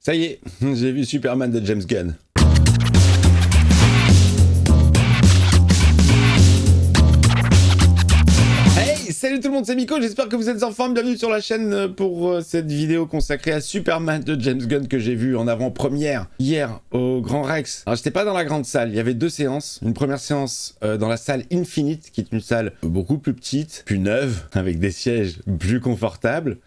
Ça y est, j'ai vu Superman de James Gunn. Salut tout le monde, c'est Miko, j'espère que vous êtes en forme, bienvenue sur la chaîne pour cette vidéo consacrée à Superman de James Gunn que j'ai vu en avant-première hier au Grand Rex. Alors j'étais pas dans la grande salle, il y avait deux séances. Une première séance dans la salle Infinite, qui est une salle beaucoup plus petite, plus neuve, avec des sièges plus confortables,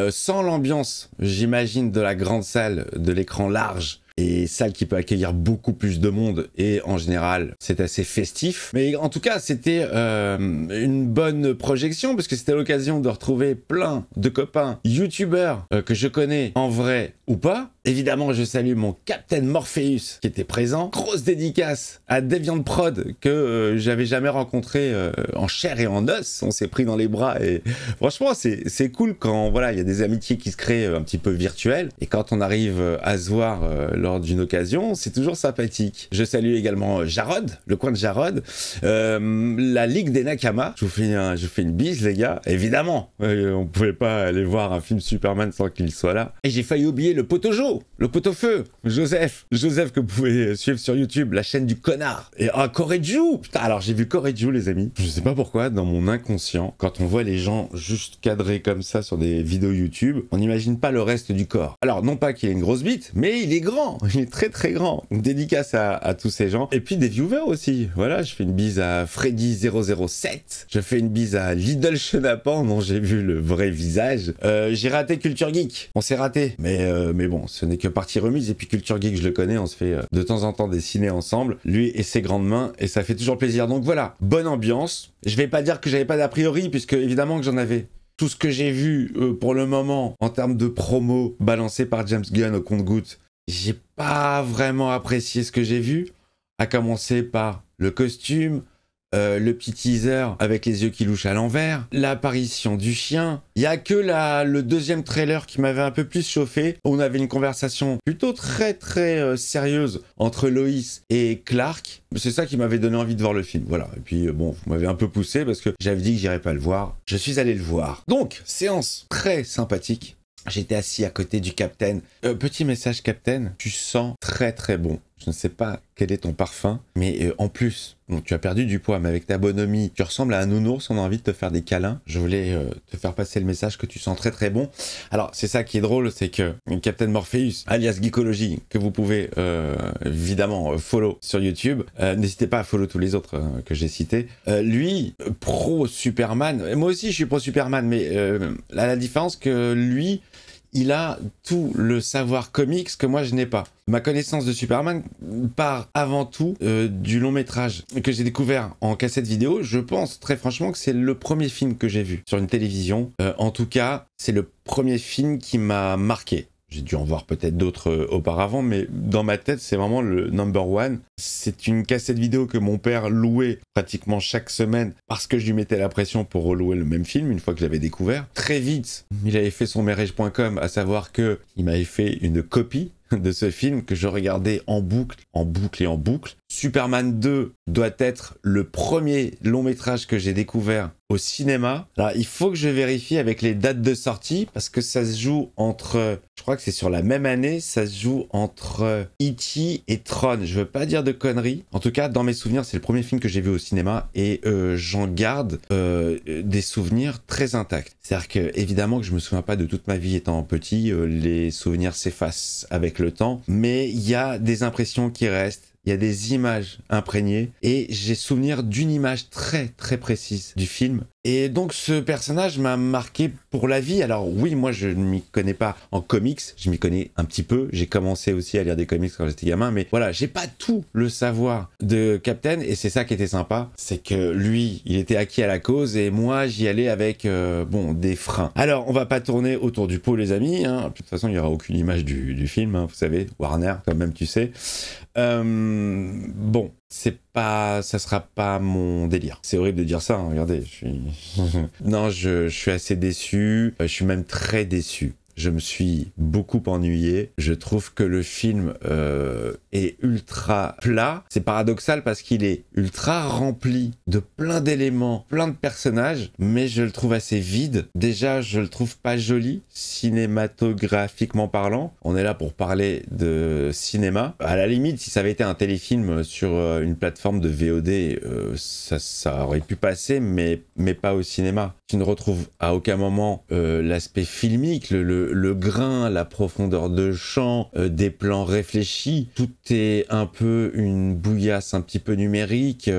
sans l'ambiance, j'imagine, de la grande salle, de l'écran large. Et salle qui peut accueillir beaucoup plus de monde et en général c'est assez festif. Mais en tout cas c'était une bonne projection parce que c'était l'occasion de retrouver plein de copains youtubeurs que je connais en vrai ou pas. Évidemment je salue mon Captain Morpheus qui était présent. Grosse dédicace à Deviant Prod que j'avais jamais rencontré en chair et en os. On s'est pris dans les bras et franchement c'est cool quand voilà il y a des amitiés qui se créent un petit peu virtuelles et quand on arrive à se voir lors d'une occasion, c'est toujours sympathique. Je salue également Jarod, le coin de Jarod, la Ligue des Nakama. Je vous fais une bise les gars. Évidemment, on pouvait pas aller voir un film Superman sans qu'il soit là. Et j'ai failli oublier le poteau-jo, le pot-au-feu, Joseph que vous pouvez suivre sur YouTube, la chaîne du connard. Et Koreju, putain, alors j'ai vu Koreju les amis. Je sais pas pourquoi, dans mon inconscient, quand on voit les gens juste cadrés comme ça sur des vidéos YouTube, on n'imagine pas le reste du corps. Alors non pas qu'il ait une grosse bite, mais il est grand. Il est très très grand. Une dédicace à tous ces gens. Et puis des viewers aussi. Voilà, je fais une bise à Freddy007. Je fais une bise à Lidl Chenapan dont j'ai vu le vrai visage. J'ai raté Culture Geek. On s'est raté. Mais bon, ce n'est que partie remise. Et puis Culture Geek, je le connais. On se fait de temps en temps des ciné ensemble. Lui et ses grandes mains. Et ça fait toujours plaisir. Donc voilà, bonne ambiance. Je vais pas dire que j'avais pas d'a priori puisque évidemment que j'en avais. Tout ce que j'ai vu pour le moment en termes de promo balancé par James Gunn au compte-gouttes, j'ai pas vraiment apprécié ce que j'ai vu, à commencer par le costume, le petit teaser avec les yeux qui louchent à l'envers, l'apparition du chien. Il y a que le deuxième trailer qui m'avait un peu plus chauffé. On avait une conversation plutôt très sérieuse entre Loïs et Clark. C'est ça qui m'avait donné envie de voir le film. Voilà. Et puis bon, vous m'avez un peu poussé parce que j'avais dit que j'irais pas le voir. Je suis allé le voir. Donc, séance très sympathique. J'étais assis à côté du Captain. Petit message Captain, tu sens très bon. Je ne sais pas quel est ton parfum, mais en plus, bon, tu as perdu du poids, mais avec ta bonhomie, tu ressembles à un nounours, on a envie de te faire des câlins. Je voulais te faire passer le message que tu sens très bon. Alors, c'est ça qui est drôle, c'est que Captain Morpheus, alias Geekology, que vous pouvez évidemment follow sur YouTube, n'hésitez pas à follow tous les autres que j'ai cités. Lui, pro Superman, moi aussi je suis pro Superman, mais la différence que lui, il a tout le savoir comics que moi je n'ai pas. Ma connaissance de Superman part avant tout du long métrage que j'ai découvert en cassette vidéo. Je pense très franchement que c'est le premier film que j'ai vu sur une télévision. En tout cas, c'est le premier film qui m'a marqué. J'ai dû en voir peut-être d'autres auparavant, mais dans ma tête, c'est vraiment le number one. C'est une cassette vidéo que mon père louait pratiquement chaque semaine parce que je lui mettais la pression pour relouer le même film une fois que je l'avais découvert. Très vite, il avait fait son merege.com, à savoir que il m'avait fait une copie de ce film que je regardais en boucle. Superman 2 doit être le premier long métrage que j'ai découvert au cinéma. Alors, il faut que je vérifie avec les dates de sortie parce que ça se joue entre, je crois que c'est sur la même année, ça se joue entre E.T. et Tron. Je veux pas dire de conneries. En tout cas, dans mes souvenirs, c'est le premier film que j'ai vu au cinéma et j'en garde des souvenirs très intacts. C'est-à-dire que, évidemment, que je me souviens pas de toute ma vie étant petit, les souvenirs s'effacent avec le temps, mais il y a des impressions qui restent. Il y a des images imprégnées et j'ai souvenir d'une image très précise du film. Et donc ce personnage m'a marqué pour la vie. Alors oui, moi je ne m'y connais pas en comics, je m'y connais un petit peu. J'ai commencé aussi à lire des comics quand j'étais gamin, mais voilà, j'ai pas tout le savoir de Captain et c'est ça qui était sympa, c'est que lui, il était acquis à la cause et moi j'y allais avec bon des freins. Alors on va pas tourner autour du pot les amis, hein. De toute façon il y aura aucune image du film, hein, vous savez, Warner quand même tu sais. Bon, ça sera pas mon délire. C'est horrible de dire ça, hein, regardez, non, je suis assez déçu, je suis même très déçu. je me suis beaucoup ennuyé. Je trouve que le film est ultra plat. C'est paradoxal parce qu'il est ultra rempli de plein d'éléments, plein de personnages, mais je le trouve assez vide. Déjà, je le trouve pas joli, cinématographiquement parlant. On est là pour parler de cinéma. À la limite, si ça avait été un téléfilm sur une plateforme de VOD, ça aurait pu passer, mais pas au cinéma. Tu ne retrouves à aucun moment l'aspect filmique, le grain, la profondeur de champ, des plans réfléchis. Tout est un peu une bouillasse un petit peu numérique.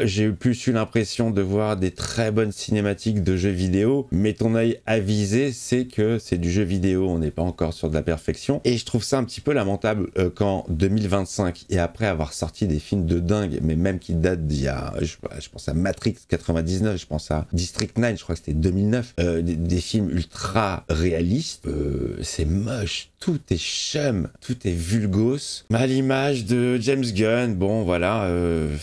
J'ai plus eu l'impression de voir des très bonnes cinématiques de jeux vidéo, mais ton œil avisé sait que c'est du jeu vidéo, on n'est pas encore sur de la perfection. Et je trouve ça un petit peu lamentable qu'en 2025, et après avoir sorti des films de dingue, mais même qui datent d'il y a, je pense à Matrix 99, je pense à District 9, je crois que c'était 2009, des films ultra réalistes, c'est moche, tout est chum, tout est vulgose, à l'image de James Gunn. Bon voilà,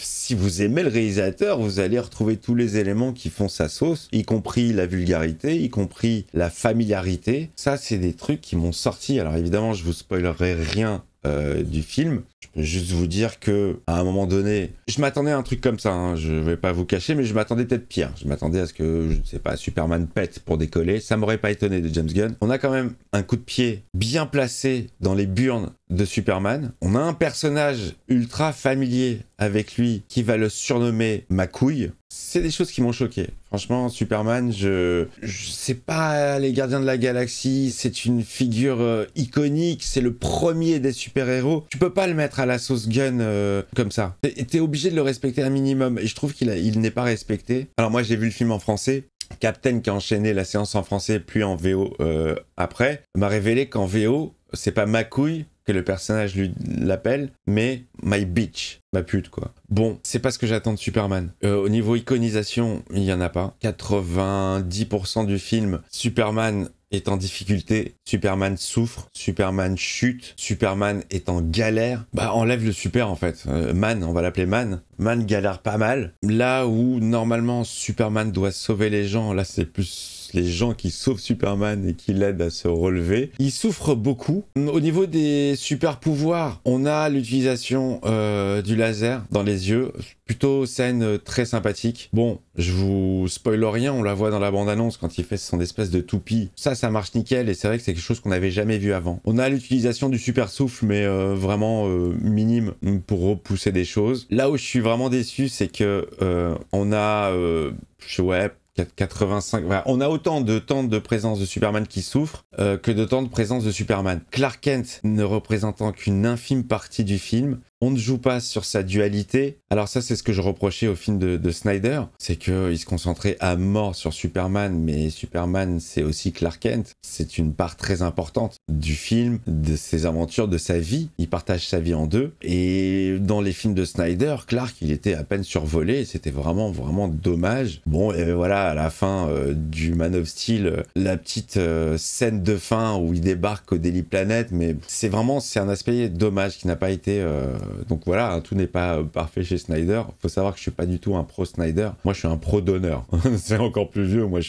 si vous aimez le réalisateur, vous allez retrouver tous les éléments qui font sa sauce, y compris la vulgarité, y compris la familiarité. Ça, c'est des trucs qui m'ont sorti. Alors évidemment, je vous spoilerai rien du film. Je peux juste vous dire que à un moment donné, je m'attendais à un truc comme ça, hein, je vais pas vous cacher, mais je m'attendais peut-être pire. Je m'attendais à ce que, je ne sais pas, Superman pète pour décoller. Ça m'aurait pas étonné de James Gunn. On a quand même un coup de pied bien placé dans les burnes de Superman. On a un personnage ultra familier avec lui qui va le surnommer ma couille. C'est des choses qui m'ont choqué. Franchement, Superman, je sais pas, les Gardiens de la Galaxie, c'est une figure iconique, c'est le premier des super-héros. Tu peux pas le mettre à la sauce Gunn comme ça. T'es obligé de le respecter un minimum, et je trouve qu'il n'est pas respecté. Alors moi, j'ai vu le film en français. Captain, qui a enchaîné la séance en français, puis en VO après, m'a révélé qu'en VO, c'est pas ma couille que le personnage lui l'appelle, mais my bitch, ma pute quoi. Bon, c'est pas ce que j'attends de Superman. Au niveau iconisation, il y en a pas. 90% du film, Superman est en difficulté, Superman souffre, Superman chute, Superman est en galère. Bah enlève le super en fait. Man, on va l'appeler Man. Man galère pas mal. Là où normalement Superman doit sauver les gens, là c'est plus les gens qui sauvent Superman et qui l'aident à se relever. Il souffre beaucoup. Au niveau des super pouvoirs, on a l'utilisation du laser dans les yeux. Plutôt scène très sympathique. Bon, je vous spoil rien, on la voit dans la bande-annonce quand il fait son espèce de toupie. Ça marche nickel et c'est vrai que c'est quelque chose qu'on n'avait jamais vu avant. On a l'utilisation du super souffle, mais vraiment minime pour repousser des choses. Là où je suis vraiment déçu, c'est que on a... ouais, 85, voilà. On a autant de temps de présence de Superman qui souffre que de temps de présence de Superman. Clark Kent ne représentant qu'une infime partie du film. On ne joue pas sur sa dualité. Alors ça, c'est ce que je reprochais au film de Snyder. C'est qu'il se concentrait à mort sur Superman, mais Superman, c'est aussi Clark Kent. C'est une part très importante du film, de ses aventures, de sa vie. Il partage sa vie en deux. Et dans les films de Snyder, Clark, il était à peine survolé. C'était vraiment, vraiment dommage. Bon, et voilà, à la fin du Man of Steel, la petite scène de fin où il débarque au Daily Planet, mais c'est un aspect dommage qui n'a pas été... donc voilà, tout n'est pas parfait chez Snyder. Faut savoir que je suis pas du tout un pro Snyder. Moi, je suis un pro Donner. C'est encore plus vieux. Moi, je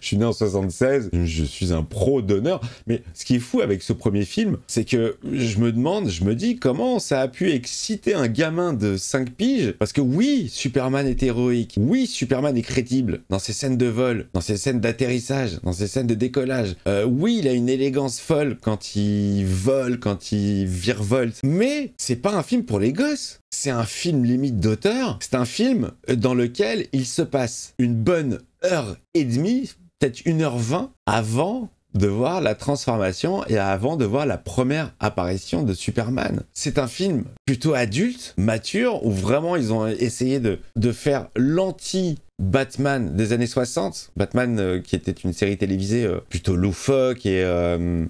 suis né en 76. Je suis un pro Donner. Mais ce qui est fou avec ce premier film, c'est que je me dis comment ça a pu exciter un gamin de 5 piges. Parce que oui, Superman est héroïque. Oui, Superman est crédible dans ses scènes de vol, dans ses scènes d'atterrissage, dans ses scènes de décollage. Oui, il a une élégance folle quand il vole, quand il virevolte. Mais c'est pas un film pour les gosses. C'est un film limite d'auteur. C'est un film dans lequel il se passe une bonne heure et demie, peut-être 1h20 avant de voir la transformation et avant de voir la première apparition de Superman. C'est un film plutôt adulte, mature, où vraiment ils ont essayé de faire l'anti-Batman des années 60. Batman qui était une série télévisée plutôt loufoque et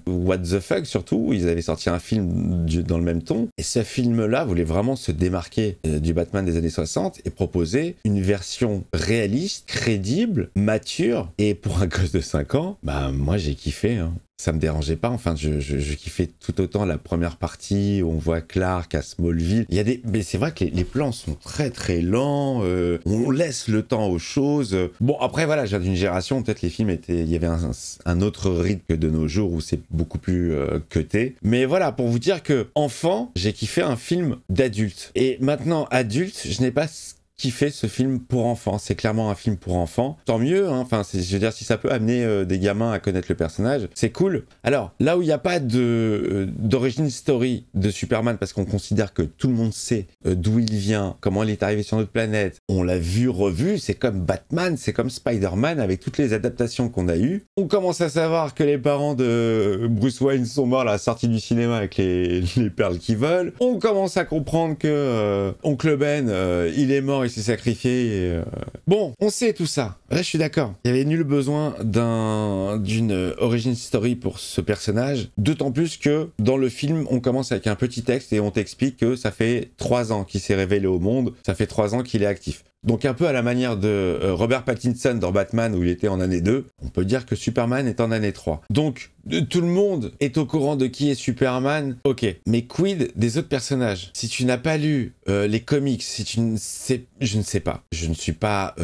what the fuck surtout, où ils avaient sorti un film dans le même ton. Et ce film-là voulait vraiment se démarquer du Batman des années 60 et proposer une version réaliste, crédible, mature. Et pour un gosse de 5 ans, bah moi j'ai kiffé. Hein. ça me dérangeait pas. Enfin, je kiffais tout autant la première partie où on voit Clark à Smallville. Il y a mais c'est vrai que les plans sont très très lents. On laisse le temps aux choses. Bon, après voilà, j'ai d'une génération, peut-être les films il y avait un autre rythme que de nos jours où c'est beaucoup plus cuté. Mais voilà, pour vous dire que enfant, j'ai kiffé un film d'adulte. Et maintenant, adulte, je n'ai pas kiffé ce film pour enfants. C'est clairement un film pour enfants. Tant mieux, hein. Enfin, je veux dire, si ça peut amener des gamins à connaître le personnage, c'est cool. Alors, là où il n'y a pas d'origine story de Superman, parce qu'on considère que tout le monde sait d'où il vient, comment il est arrivé sur notre planète, on l'a vu, revu, c'est comme Batman, c'est comme Spider-Man, avec toutes les adaptations qu'on a eues. On commence à savoir que les parents de Bruce Wayne sont morts à la sortie du cinéma avec les perles qui volent. On commence à comprendre que Oncle Ben, il est mort, il s'est sacrifié. Bon, on sait tout ça. Là, je suis d'accord. Il y avait nul besoin d'une origin story pour ce personnage. D'autant plus que dans le film, on commence avec un petit texte et on t'explique que ça fait 3 ans qu'il s'est révélé au monde. Ça fait 3 ans qu'il est actif. Donc un peu à la manière de Robert Pattinson dans Batman où il était en année 2, on peut dire que Superman est en année 3. Donc tout le monde est au courant de qui est Superman, ok. Mais quid des autres personnages? Si tu n'as pas lu les comics, si tu ne sais... Je ne sais pas. Je ne suis pas...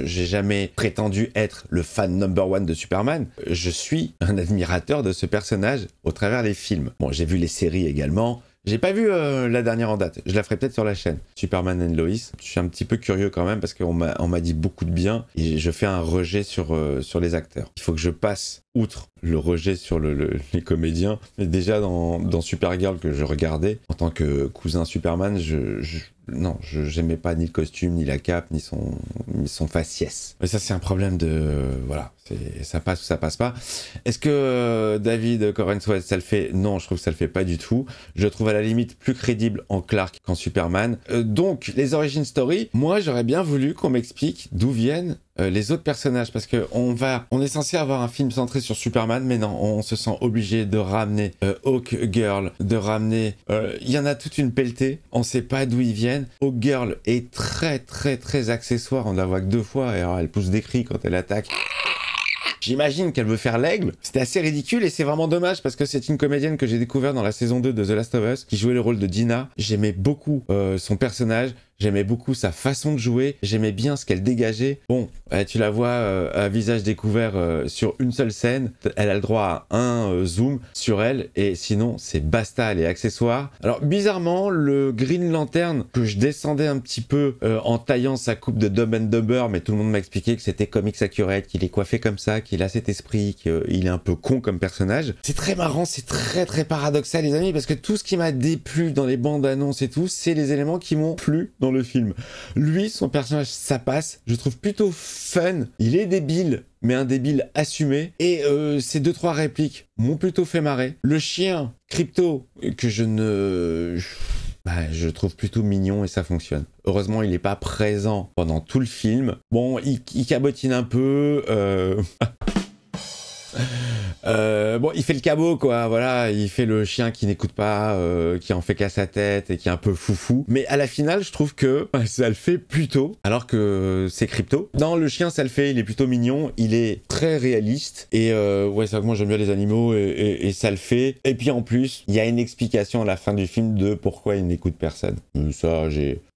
j'ai jamais prétendu être le fan number 1 de Superman. Je suis un admirateur de ce personnage au travers des films. Bon, j'ai vu les séries également. J'ai pas vu la dernière en date, je la ferai peut-être sur la chaîne, Superman and Lois. Je suis un petit peu curieux quand même parce qu'on m'a dit beaucoup de bien et je fais un rejet sur les acteurs. Il faut que je passe outre le rejet sur les comédiens. Mais déjà dans Supergirl que je regardais, en tant que cousin Superman, non, j'aimais pas ni le costume, ni la cape, ni son faciès. Mais ça, c'est un problème de... voilà, ça passe ou ça passe pas. Est-ce que David Corenswet, ça le fait? Non, je trouve que ça le fait pas du tout. Je trouve à la limite plus crédible en Clark qu'en Superman. Donc, les origin story, moi, j'aurais bien voulu qu'on m'explique d'où viennent les autres personnages, parce que on est censé avoir un film centré sur Superman, mais non, on se sent obligé de ramener Hawk Girl, de ramener... il y en a toute une pelletée, on sait pas d'où ils viennent. Hawk Girl est très très très accessoire, on la voit que 2 fois, et alors elle pousse des cris quand elle attaque. J'imagine qu'elle veut faire l'aigle. C'était assez ridicule et c'est vraiment dommage parce que c'est une comédienne que j'ai découvert dans la saison 2 de The Last of Us qui jouait le rôle de Dina. J'aimais beaucoup son personnage. J'aimais beaucoup sa façon de jouer, j'aimais bien ce qu'elle dégageait. Bon, tu la vois à visage découvert sur une seule scène, elle a le droit à un zoom sur elle, et sinon c'est basta, elle est accessoire. Alors bizarrement, le Green Lantern, que je descendais un petit peu en taillant sa coupe de Dumb and Dumber, mais tout le monde m'a expliqué que c'était comics accurate, qu'il est coiffé comme ça, qu'il a cet esprit, qu'il est un peu con comme personnage. C'est très marrant, c'est très très paradoxal les amis, parce que tout ce qui m'a déplu dans les bandes annonces et tout, c'est les éléments qui m'ont plu dans le film. Lui, son personnage, ça passe. Je trouve plutôt fun. Il est débile, mais un débile assumé. Et ces 2-3 répliques m'ont plutôt fait marrer. Le chien, Crypto, que je trouve plutôt mignon et ça fonctionne. Heureusement, il n'est pas présent pendant tout le film. Bon, il cabotine un peu. Bon, il fait le cabot, quoi, voilà, il fait le chien qui n'écoute pas, qui en fait qu'à sa tête et qui est un peu foufou. Mais à la finale, je trouve que ça le fait plutôt, alors que c'est Crypto. Non, le chien, ça le fait, il est plutôt mignon, il est très réaliste, et ouais, c'est vrai que moi j'aime bien les animaux, et ça le fait. Et puis en plus, il y a une explication à la fin du film de pourquoi il n'écoute personne. Ça,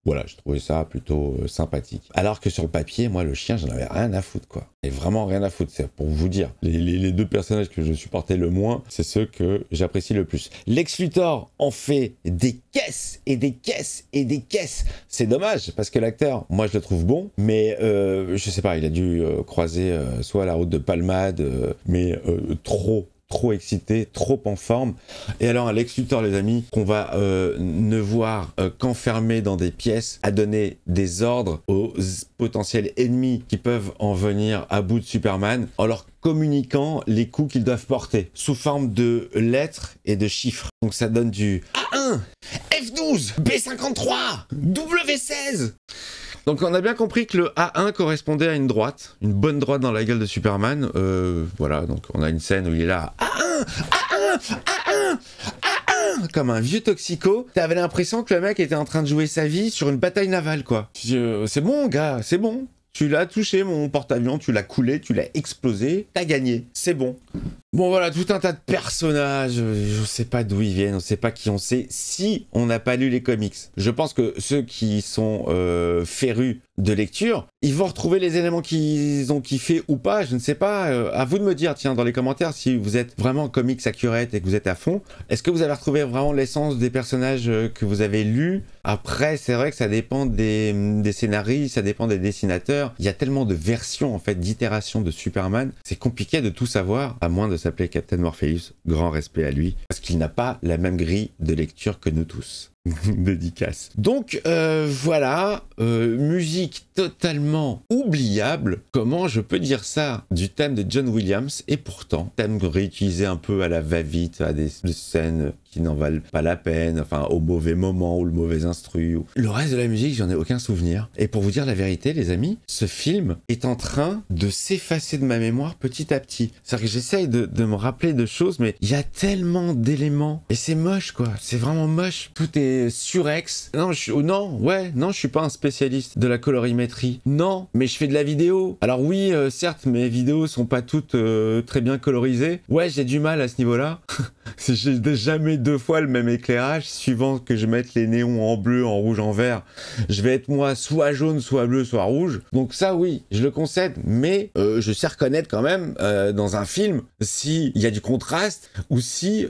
voilà, je trouvais ça plutôt sympathique. Alors que sur le papier, moi, le chien, j'en avais rien à foutre, quoi. Et vraiment rien à foutre, c'est pour vous dire. Les 2 personnages que je supportais le moins, c'est ceux que j'apprécie le plus. Lex Luthor en fait des caisses et des caisses et des caisses. C'est dommage, parce que l'acteur, moi, je le trouve bon, mais je sais pas, il a dû croiser soit la route de Palmade, mais trop excité, trop en forme. Et alors, Lex Luthor, les amis, qu'on va ne voir qu'enfermé dans des pièces, à donner des ordres aux potentiels ennemis qui peuvent en venir à bout de Superman, en leur communiquant les coups qu'ils doivent porter, sous forme de lettres et de chiffres. Donc ça donne du A1, F12, B53, W16. Donc on a bien compris que le A1 correspondait à une droite, une bonne droite dans la gueule de Superman. Voilà, donc on a une scène où il est là, A1, A1, A1, A1, comme un vieux toxico. T'avais l'impression que le mec était en train de jouer sa vie sur une bataille navale, quoi. C'est bon, gars, c'est bon. Tu l'as touché, mon porte-avions, tu l'as coulé, tu l'as explosé, t'as gagné. C'est bon. Bon voilà, tout un tas de personnages, je sais pas d'où ils viennent, on sait pas qui on sait, si on n'a pas lu les comics. Je pense que ceux qui sont férus de lecture, ils vont retrouver les éléments qu'ils ont kiffé ou pas, je ne sais pas. À vous de me dire, tiens, dans les commentaires, si vous êtes vraiment comics accurate et que vous êtes à fond, est-ce que vous avez retrouvé vraiment l'essence des personnages que vous avez lus? Après, c'est vrai que ça dépend des scénaristes, ça dépend des dessinateurs. Il y a tellement de versions, en fait, d'itérations de Superman, c'est compliqué de tout savoir, à moins de s'appeler Captain Morpheus, grand respect à lui, parce qu'il n'a pas la même grille de lecture que nous tous. Dédicace. Donc voilà, musique totalement oubliable, comment je peux dire ça, du thème de John Williams, et pourtant, thème réutilisé un peu à la va-vite, à des scènes qui n'en valent pas la peine, enfin au mauvais moment ou le mauvais instru. Le reste de la musique, j'en ai aucun souvenir. Et pour vous dire la vérité, les amis, ce film est en train de s'effacer de ma mémoire petit à petit. C'est-à-dire que j'essaye de me rappeler de choses, mais il y a tellement d'éléments, et c'est moche quoi, c'est vraiment moche. Tout est surex. Non, je suis pas un spécialiste de la colorimétrie. Non, mais je fais de la vidéo. Alors oui, certes, mes vidéos sont pas toutes très bien colorisées. Ouais, j'ai du mal à ce niveau-là. J'ai jamais 2 fois le même éclairage, suivant que je mette les néons en bleu, en rouge, en vert. Je vais être moi soit jaune, soit bleu, soit rouge. Donc ça, oui, je le concède. Mais je sais reconnaître quand même dans un film s'il y a du contraste ou si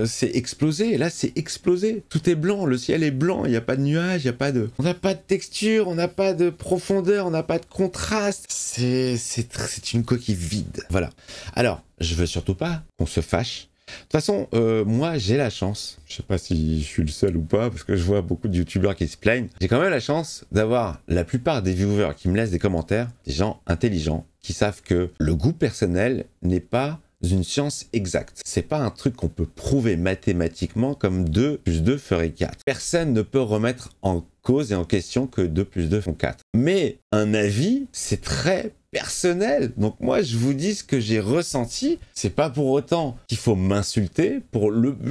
c'est explosé. Et là, c'est explosé. Tout est blanc, le ciel est blanc, il n'y a pas de nuages, on n'a pas de texture, on n'a pas de profondeur, on n'a pas de contraste. C'est une coquille vide. Voilà. Alors, je veux surtout pas qu'on se fâche. De toute façon, moi j'ai la chance, je sais pas si je suis le seul ou pas, parce que je vois beaucoup de youtubeurs qui se plaignent, j'ai quand même la chance d'avoir la plupart des viewers qui me laissent des commentaires, des gens intelligents, qui savent que le goût personnel n'est pas une science exacte. C'est pas un truc qu'on peut prouver mathématiquement comme 2 plus 2 ferait 4. Personne ne peut remettre en cause et en question que 2 plus 2 font 4. Mais un avis, c'est très personnel. Donc moi, je vous dis ce que j'ai ressenti. C'est pas pour autant qu'il faut m'insulter.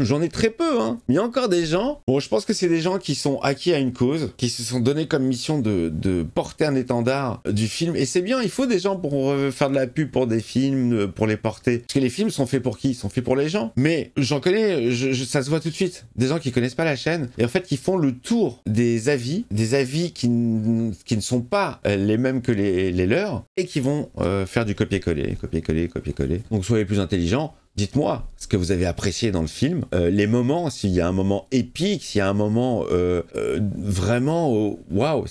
J'en ai très peu, hein. Mais il y a encore des gens. Bon, je pense que c'est des gens qui sont acquis à une cause, qui se sont donné comme mission de porter un étendard du film. Et c'est bien, il faut des gens pour faire de la pub pour des films, pour les porter. Parce que les films sont faits pour qui? Ils sont faits pour les gens. Mais j'en connais, ça se voit tout de suite. Des gens qui connaissent pas la chaîne et en fait qui font le tour des avis qui ne sont pas les mêmes que les leurs et qui vont faire du copier-coller. Donc soyez plus intelligents. Dites-moi ce que vous avez apprécié dans le film, les moments, s'il y a un moment épique, s'il y a un moment vraiment, waouh,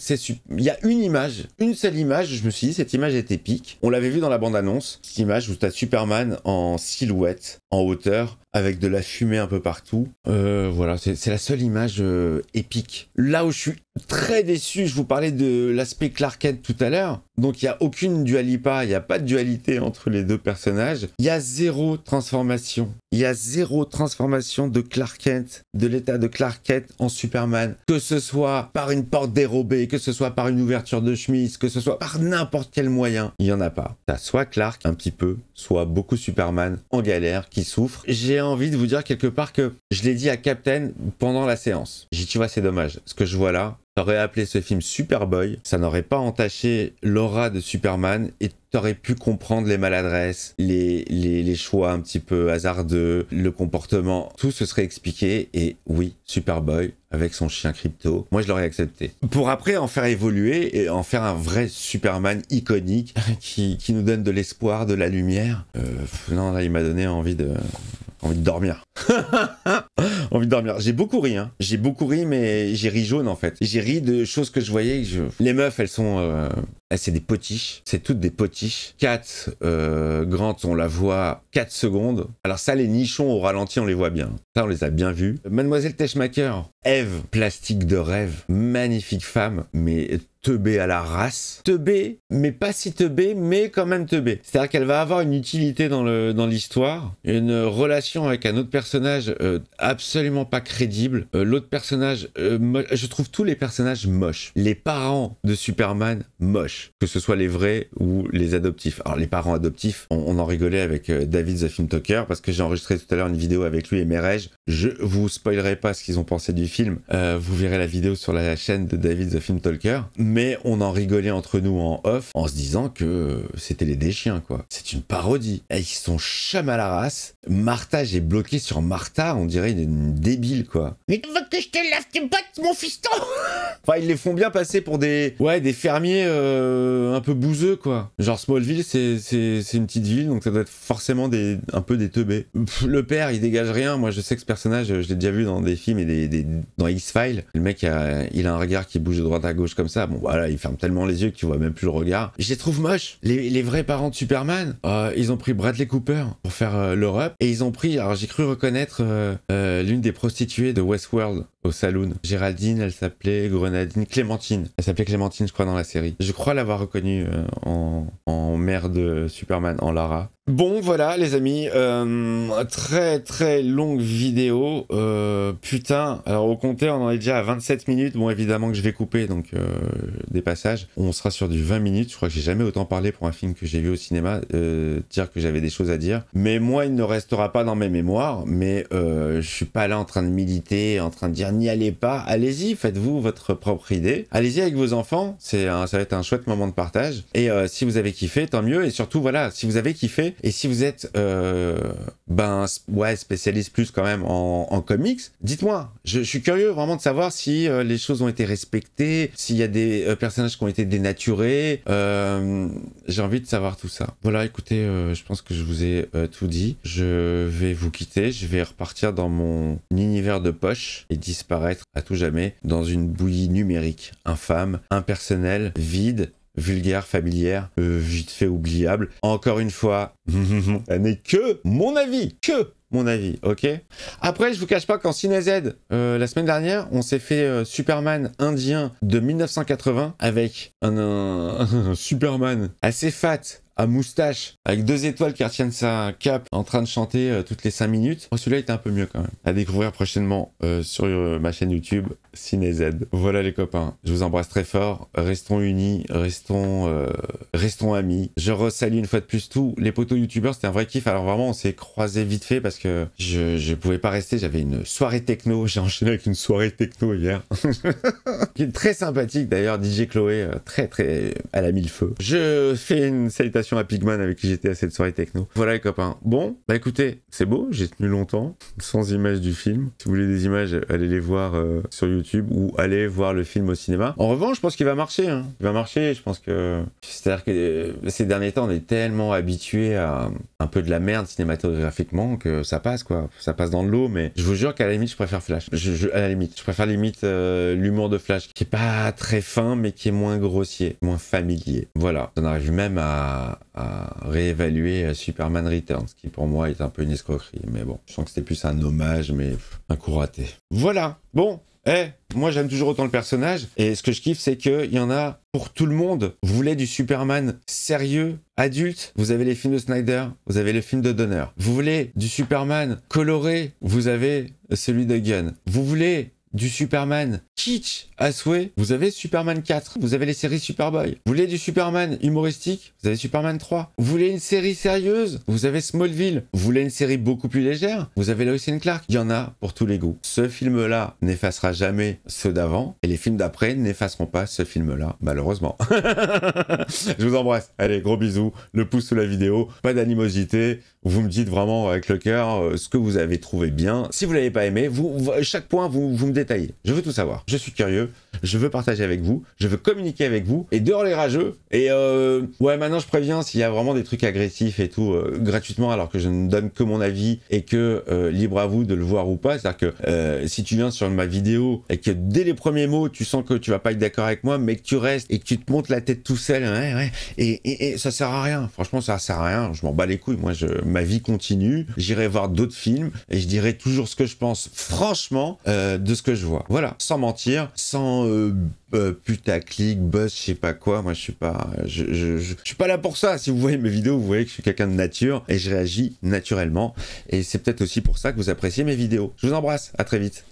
il y a une seule image, je me suis dit, cette image est épique. On l'avait vu dans la bande-annonce, cette image où tu as Superman en silhouette, en hauteur, avec de la fumée un peu partout. Voilà, c'est la seule image épique. Là où je suis très déçu, je vous parlais de l'aspect Clark Kent tout à l'heure, donc il n'y a aucune dualité, il n'y a pas de dualité entre les deux personnages. Il y a zéro transformation. Il y a zéro transformation de Clark Kent, de l'état de Clark Kent en Superman. Que ce soit par une porte dérobée, que ce soit par une ouverture de chemise, que ce soit par n'importe quel moyen, il n'y en a pas. T'as soit Clark, un petit peu, soit beaucoup Superman, en galère, qui souffre. J'ai envie de vous dire quelque part que je l'ai dit à Captain pendant la séance. J'ai dit, tu vois, c'est dommage. Ce que je vois là, t'aurais appelé ce film Superboy, ça n'aurait pas entaché l'aura de Superman et t'aurais pu comprendre les maladresses, les choix un petit peu hasardeux, le comportement, tout se serait expliqué et oui, Superboy avec son chien crypto, moi je l'aurais accepté. Pour après en faire évoluer et en faire un vrai Superman iconique qui nous donne de l'espoir, de la lumière. Non, là il m'a donné envie de dormir. Envie de dormir. J'ai beaucoup ri, hein. J'ai beaucoup ri, mais j'ai ri jaune, en fait. J'ai ri de choses que je voyais. Les meufs, elles sont... c'est des potiches. C'est toutes des potiches. Kat, Grant, on la voit 4 secondes. Alors ça, les nichons au ralenti, on les voit bien. Ça, on les a bien vus. Mademoiselle Teschmacher. Eve, plastique de rêve. Magnifique femme, mais... teubé à la race. Teubé, mais pas si teubé, mais quand même teubé. C'est-à-dire qu'elle va avoir une utilité dans l'histoire, une relation avec un autre personnage absolument pas crédible. L'autre personnage, je trouve tous les personnages moches. Les parents de Superman, moches. Que ce soit les vrais ou les adoptifs. Alors les parents adoptifs, on en rigolait avec David the Film Talker, parce que j'ai enregistré tout à l'heure une vidéo avec lui et Merej, Je vous spoilerai pas ce qu'ils ont pensé du film. Vous verrez la vidéo sur la chaîne de David the Film Talker. Mais on en rigolait entre nous en off en se disant que c'était les déchiens, quoi. C'est une parodie. Et ils sont chum à la race. Martha, j'ai bloqué sur Martha, on dirait une débile, quoi. Mais tu veux que je te lave tes bottes, mon fiston? Enfin, ils les font bien passer pour des fermiers un peu bouseux, quoi. Genre Smallville, c'est une petite ville, donc ça doit être forcément un peu des teubés. Le père, il dégage rien. Moi, je sais que ce personnage, je l'ai déjà vu dans des films et dans X-Files. Le mec, il a un regard qui bouge de droite à gauche comme ça. Bon, voilà, il ferme tellement les yeux que tu vois même plus le regard. Je les trouve moches. Les vrais parents de Superman, ils ont pris Bradley Cooper pour faire l'Europe. Et ils ont pris, alors j'ai cru reconnaître l'une des prostituées de Westworld au saloon. Géraldine, elle s'appelait Grenadine, Clémentine. Elle s'appelait Clémentine, je crois, dans la série. Je crois l'avoir reconnue en mère de Superman, en Lara. Bon, voilà, les amis, très très longue vidéo. Putain, alors au compteur, on en est déjà à 27 minutes. Bon, évidemment que je vais couper, donc des passages. On sera sur du 20 minutes. Je crois que j'ai jamais autant parlé pour un film que j'ai vu au cinéma. Dire que j'avais des choses à dire. Mais moi, il ne restera pas dans mes mémoires. Mais je suis pas là en train de militer, en train de dire n'y allez pas. Allez-y, faites-vous votre propre idée. Allez-y avec vos enfants. Ça va être un chouette moment de partage. Et si vous avez kiffé, tant mieux. Et surtout, voilà, si vous avez kiffé, et si vous êtes spécialiste plus quand même en comics, dites-moi. Je suis curieux vraiment de savoir si les choses ont été respectées, s'il y a des personnages qui ont été dénaturés. J'ai envie de savoir tout ça. Voilà, écoutez, je pense que je vous ai tout dit. Je vais vous quitter. Je vais repartir dans mon univers de poche et disparaître à tout jamais dans une bouillie numérique, infâme, impersonnelle, vide, vulgaire, familière, vite fait oubliable. Encore une fois, elle n'est que mon avis, ok. Après, je vous cache pas qu'en CinéZ, la semaine dernière, on s'est fait Superman indien de 1980 avec un Superman assez fat, à moustache, avec 2 étoiles qui retiennent sa cape, en train de chanter toutes les 5 minutes. Oh, celui-là était un peu mieux quand même. À découvrir prochainement sur ma chaîne YouTube, CinéZ. Voilà les copains, je vous embrasse très fort. Restons unis, restons amis. Je resalue une fois de plus tous les potos youtubeurs, c'était un vrai kiff. Alors vraiment, on s'est croisés vite fait parce que je pouvais pas rester, j'avais une soirée techno, j'ai enchaîné avec une soirée techno hier. Qui est très sympathique d'ailleurs, DJ Chloé, très elle a mis le feu. Je fais une salutation à Pigman avec qui j'étais à cette soirée techno. Voilà les copains. Bon, bah écoutez, c'est beau, j'ai tenu longtemps, sans images du film. Si vous voulez des images, allez les voir sur YouTube ou allez voir le film au cinéma. En revanche, je pense qu'il va marcher. Hein. Il va marcher, je pense que... C'est-à-dire que ces derniers temps, on est tellement habitués à un peu de la merde cinématographiquement que ça passe, quoi. Ça passe dans de l'eau, mais je vous jure qu'à la limite, je préfère Flash. À la limite, je préfère l'humour de Flash, qui est pas très fin, mais qui est moins grossier, moins familier. Voilà. On arrive même à réévaluer Superman Returns, qui pour moi est un peu une escroquerie, mais bon, je sens que c'était plus un hommage, mais un coup raté. Voilà, bon, moi j'aime toujours autant le personnage, et ce que je kiffe, c'est qu'il y en a pour tout le monde. Vous voulez du Superman sérieux, adulte, vous avez les films de Snyder, vous avez le film de Donner. Vous voulez du Superman coloré, vous avez celui de Gunn. Vous voulez du Superman kitsch à souhait, vous avez Superman 4, vous avez les séries Superboy. Vous voulez du Superman humoristique, vous avez Superman 3. Vous voulez une série sérieuse, vous avez Smallville. Vous voulez une série beaucoup plus légère, vous avez Lois and Clark. Il y en a pour tous les goûts. Ce film-là n'effacera jamais ceux d'avant, et les films d'après n'effaceront pas ce film-là, malheureusement. Je vous embrasse. Allez, gros bisous, le pouce sous la vidéo, pas d'animosité. Vous me dites vraiment avec le cœur ce que vous avez trouvé bien. Si vous l'avez pas aimé, chaque point, vous me détaillez. Je veux tout savoir. Je suis curieux. Je veux partager avec vous. Je veux communiquer avec vous. Et dehors les rageux. Et maintenant je préviens s'il y a vraiment des trucs agressifs et tout gratuitement, alors que je ne donne que mon avis et que libre à vous de le voir ou pas. C'est-à-dire que si tu viens sur ma vidéo et que dès les premiers mots tu sens que tu vas pas être d'accord avec moi, mais que tu restes et que tu te montes la tête tout seul, et ça sert à rien. Franchement, ça sert à rien. Je m'en bats les couilles. Moi, ma vie continue. J'irai voir d'autres films et je dirai toujours ce que je pense, franchement, de ce que je vois. Voilà, sans mentir, sans putaclic, buzz, je sais pas quoi. Moi, je suis pas là pour ça. Si vous voyez mes vidéos, vous voyez que je suis quelqu'un de nature et je réagis naturellement. Et c'est peut-être aussi pour ça que vous appréciez mes vidéos. Je vous embrasse. À très vite.